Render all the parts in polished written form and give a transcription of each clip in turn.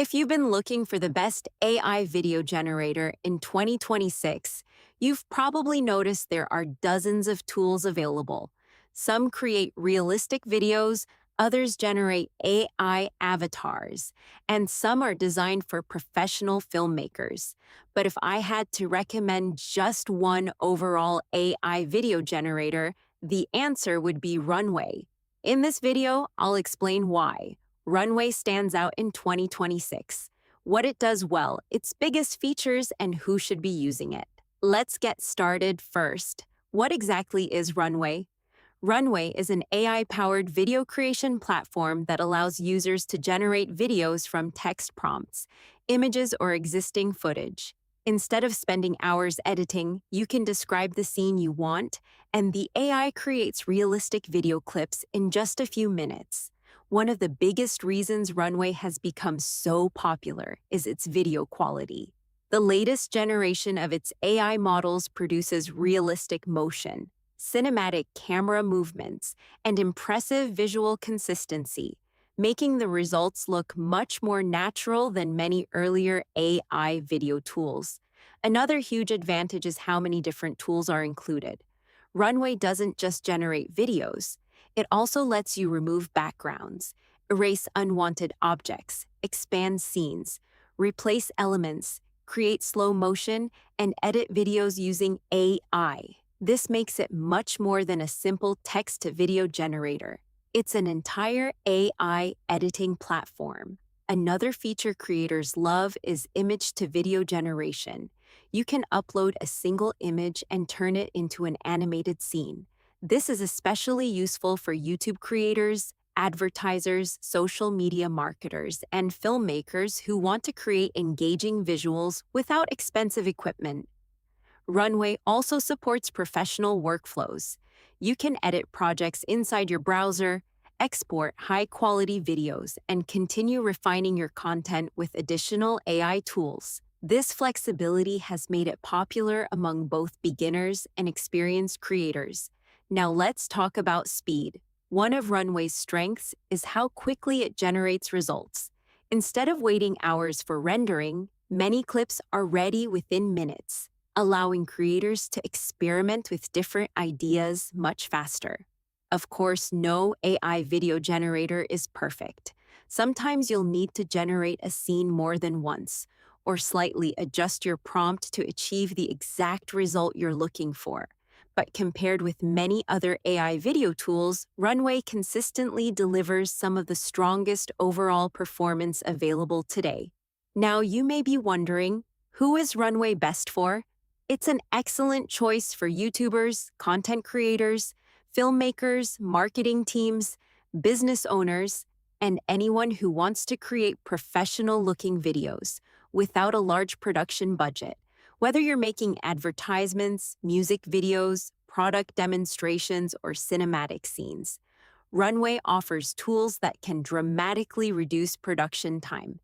If you've been looking for the best AI video generator in 2026, you've probably noticed there are dozens of tools available. Some create realistic videos, others generate AI avatars, and some are designed for professional filmmakers. But if I had to recommend just one overall AI video generator, the answer would be Runway. In this video, I'll explain why. Runway stands out in 2026, what it does well, its biggest features, and who should be using it. Let's get started first. What exactly is Runway? Runway is an AI-powered video creation platform that allows users to generate videos from text prompts, images, or existing footage. Instead of spending hours editing, you can describe the scene you want, and the AI creates realistic video clips in just a few minutes. One of the biggest reasons Runway has become so popular is its video quality. The latest generation of its AI models produces realistic motion, cinematic camera movements, and impressive visual consistency, making the results look much more natural than many earlier AI video tools. Another huge advantage is how many different tools are included. Runway doesn't just generate videos, it also lets you remove backgrounds, erase unwanted objects, expand scenes, replace elements, create slow motion, and edit videos using AI. This makes it much more than a simple text-to-video generator. It's an entire AI editing platform. Another feature creators love is image-to-video generation. You can upload a single image and turn it into an animated scene. This is especially useful for YouTube creators, advertisers, social media marketers, and filmmakers who want to create engaging visuals without expensive equipment. Runway also supports professional workflows. You can edit projects inside your browser, export high-quality videos, and continue refining your content with additional AI tools. This flexibility has made it popular among both beginners and experienced creators. Now let's talk about speed. One of Runway's strengths is how quickly it generates results. Instead of waiting hours for rendering, many clips are ready within minutes, allowing creators to experiment with different ideas much faster. Of course, no AI video generator is perfect. Sometimes you'll need to generate a scene more than once, or slightly adjust your prompt to achieve the exact result you're looking for. But compared with many other AI video tools, Runway consistently delivers some of the strongest overall performance available today. Now you may be wondering, who is Runway best for? It's an excellent choice for YouTubers, content creators, filmmakers, marketing teams, business owners, and anyone who wants to create professional-looking videos without a large production budget. Whether you're making advertisements, music videos, product demonstrations, or cinematic scenes, Runway offers tools that can dramatically reduce production time.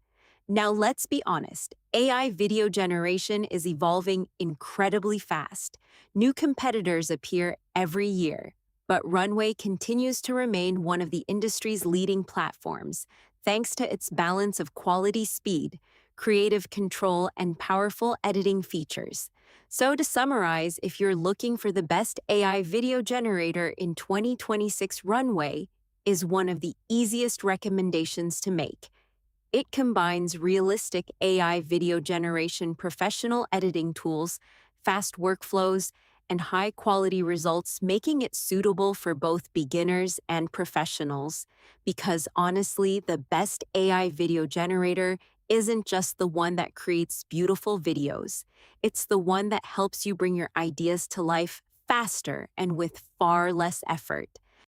Now let's be honest, AI video generation is evolving incredibly fast. New competitors appear every year, but Runway continues to remain one of the industry's leading platforms, thanks to its balance of quality speed, creative control, and powerful editing features. So to summarize, if you're looking for the best AI video generator in 2026, Runway is one of the easiest recommendations to make. It combines realistic AI video generation, professional editing tools, fast workflows, and high-quality results, making it suitable for both beginners and professionals. Because honestly, the best AI video generator isn't just the one that creates beautiful videos. It's the one that helps you bring your ideas to life faster and with far less effort.